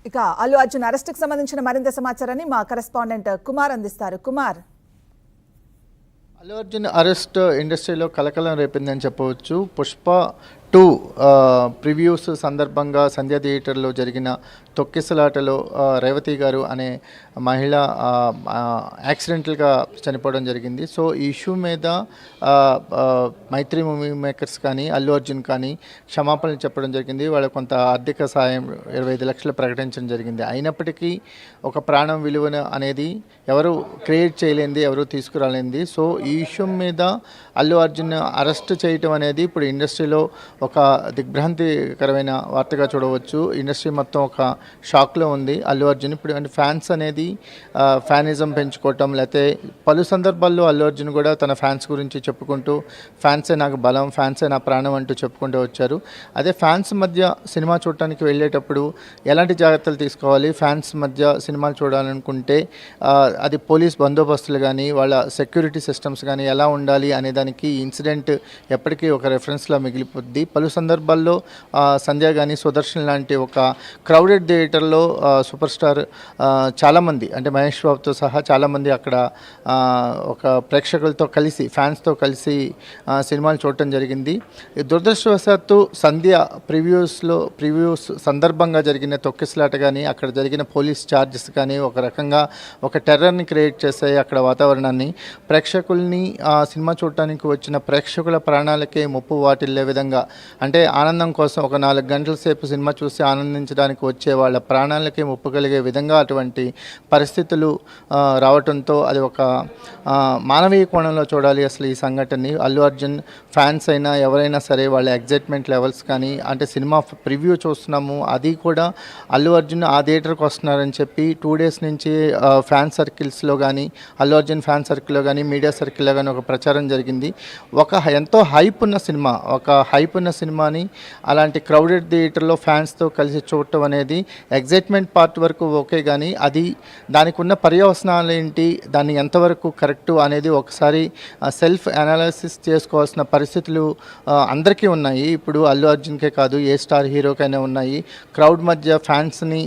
ఇక అల్లు అర్జున్ అరెస్టుకు సంబంధించిన మరింత సమాచారాన్ని మా కరెస్పాండెంట్ కుమార్ అందిస్తారు. కుమార్, అల్లు అర్జున్ అరెస్ట్ ఇండస్ట్రీలో కలకలం రేపిందని చెప్పవచ్చు. పుష్ప 2 ప్రివ్యూస్ సందర్భంగా సంధ్య థియేటర్లో జరిగిన తొక్కిసలాటలో రేవతి గారు అనే మహిళ యాక్సిడెంటల్గా చనిపోవడం జరిగింది. సో ఈ ఇష్యూ మీద మైత్రి మూవీ మేకర్స్ కానీ అల్లు అర్జున్ కానీ క్షమాపణలు చెప్పడం జరిగింది. వాళ్ళకు కొంత ఆర్థిక సాయం 25 లక్షలు ప్రకటించడం జరిగింది. అయినప్పటికీ ఒక ప్రాణం విలువను అనేది ఎవరు క్రియేట్ చేయలేంది, ఎవరు తీసుకురాలేంది. సో ఈ ఇష్యూ మీద అల్లు అర్జున్ అరెస్ట్ చేయటం అనేది ఇప్పుడు ఇండస్ట్రీలో ఒక దిగ్భ్రాంతికరమైన వార్తగా చూడవచ్చు. ఇండస్ట్రీ మొత్తం ఒక షాక్లో ఉంది. అల్లు అర్జున్ ఇప్పుడు అంటే ఫ్యాన్స్ అనేది ఫ్యానిజం పెంచుకోవటం, లేకపోతే పలు సందర్భాల్లో అల్లు అర్జున్ కూడా తన ఫ్యాన్స్ గురించి చెప్పుకుంటూ ఫ్యాన్సే నాకు బలం, ఫ్యాన్సే నా ప్రాణం అంటూ చెప్పుకుంటూ వచ్చారు. అదే ఫ్యాన్స్ మధ్య సినిమా చూడటానికి వెళ్ళేటప్పుడు ఎలాంటి జాగ్రత్తలు తీసుకోవాలి, ఫ్యాన్స్ మధ్య సినిమాలు చూడాలనుకుంటే అది పోలీస్ బందోబస్తులు కానీ వాళ్ళ సెక్యూరిటీ సిస్టమ్స్ కానీ ఎలా ఉండాలి అనే దానికి ఇన్సిడెంట్ ఎప్పటికీ ఒక రెఫరెన్స్లో మిగిలిపోద్ది. పలు సందర్భాల్లో సంధ్య కానీ సుదర్శన్ లాంటి ఒక క్రౌడెడ్ థియేటర్లో సూపర్ స్టార్ చాలామంది అంటే మహేష్ బాబుతో సహా చాలామంది అక్కడ ఒక ప్రేక్షకులతో కలిసి ఫ్యాన్స్తో కలిసి సినిమాలు చూడటం జరిగింది. దురదృష్టవశాత్తు సంధ్య ప్రివ్యూస్ సందర్భంగా జరిగిన తొక్కిసలాట కానీ అక్కడ జరిగిన పోలీస్ ఛార్జెస్ కానీ ఒక రకంగా ఒక టెర్రర్ని క్రియేట్ చేస్తాయి అక్కడ వాతావరణాన్ని. ప్రేక్షకుల్ని సినిమా చూడటానికి వచ్చిన ప్రేక్షకుల ప్రాణాలకే ముప్పు వాటిల్లే విధంగా అంటే ఆనందం కోసం ఒక 4 గంటల సేపు సినిమా చూసి ఆనందించడానికి వచ్చే వాళ్ళ ప్రాణాలకే ముప్పు కలిగే విధంగా అటువంటి పరిస్థితులు రావడంతో అది ఒక మానవీయ కోణంలో చూడాలి అసలు ఈ సంఘటనని. అల్లు అర్జున్ ఫ్యాన్స్ అయినా ఎవరైనా సరే వాళ్ళ ఎగ్జైట్మెంట్ లెవెల్స్ కానీ అంటే సినిమా ప్రివ్యూ చూస్తున్నాము అది కూడా అల్లు అర్జున్ ఆ థియేటర్కి వస్తున్నారని చెప్పి 2 డేస్ నుంచి ఫ్యాన్ సర్కిల్స్లో కానీ అల్లు అర్జున్ ఫ్యాన్ సర్కిల్లో కానీ మీడియా సర్కిల్లో కానీ ఒక ప్రచారం జరిగింది. ఎంతో హైప్ ఉన్న సినిమాని అలాంటి క్రౌడెడ్ థియేటర్లో ఫ్యాన్స్తో కలిసి చూడటం అనేది ఎగ్జైట్మెంట్ పార్ట్ వరకు ఓకే, కానీ అది దానికి ఉన్న పర్యవసనాలు ఏంటి, దాన్ని ఎంతవరకు కరెక్టు అనేది ఒకసారి సెల్ఫ్ అనాలిసిస్ చేసుకోవాల్సిన పరిస్థితులు అందరికీ ఉన్నాయి. ఇప్పుడు అల్లు అర్జున్కే కాదు ఏ స్టార్ హీరోకైనా ఉన్నాయి. క్రౌడ్ మధ్య ఫ్యాన్స్ని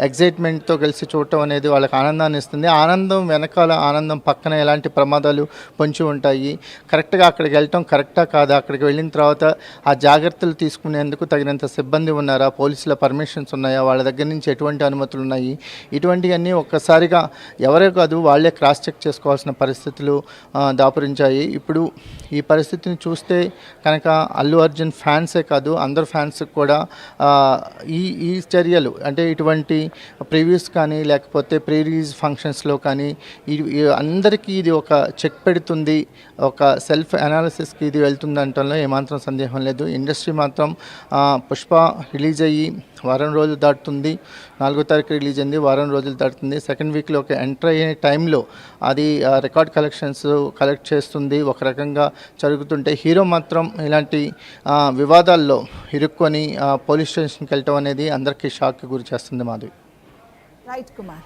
ఎగ్జైట్మెంట్తో కలిసి చూడటం అనేది వాళ్ళకి ఆనందాన్ని ఇస్తుంది. ఆనందం వెనకాల ఆనందం పక్కన ఎలాంటి ప్రమాదాలు పొంచి ఉంటాయి. కరెక్ట్గా అక్కడికి వెళ్ళటం కరెక్టా కాదా, అక్కడికి వెళ్ళిన తర్వాత ఆ జాగ్రత్తలు తీసుకునేందుకు తగినంత సిబ్బంది ఉన్నారా, పోలీసుల పర్మిషన్స్ ఉన్నాయా, వాళ్ళ దగ్గర నుంచి ఎటువంటి అనుమతులు ఉన్నాయి, ఇటువంటివన్నీ ఒక్కసారిగా ఎవరే కాదు వాళ్ళే క్రాస్ చెక్ చేసుకోవాల్సిన పరిస్థితులు దాపురించాయి. ఇప్పుడు ఈ పరిస్థితిని చూస్తే కనుక అల్లు అర్జున్ ఫ్యాన్సే కాదు అందరు ఫ్యాన్స్కి కూడా ఈ చర్యలు అంటే ఇటువంటి ప్రివ్యూస్ కానీ లేకపోతే ప్రీ రిలీజ్ ఫంక్షన్స్లో కానీ అందరికీ ఇది ఒక చెక్ పెడుతుంది, ఒక సెల్ఫ్ అనాలిసిస్కి ఇది వెళ్తుంది అంటంలో ఏమాత్రం సందేహం లేదు. ఇండస్ట్రీ మాత్రం పుష్ప రిలీజ్ అయ్యి వారం రోజులు దాటుతుంది. 4వ తారీఖు రిలీజ్ అయింది, వారం రోజులు దాటుతుంది. సెకండ్ వీక్లో ఒక ఎంటర్ అయ్యే టైంలో అది రికార్డ్ కలెక్షన్స్ కలెక్ట్ చేస్తుంది. ఒక రకంగా జరుగుతుంటే హీరో మాత్రం ఇలాంటి వివాదాల్లో ఇరుక్కొని పోలీస్ స్టేషన్కి వెళ్ళటం అనేది అందరికీ షాక్కి గురి చేస్తుంది. మాధవి. రైట్ కుమార్.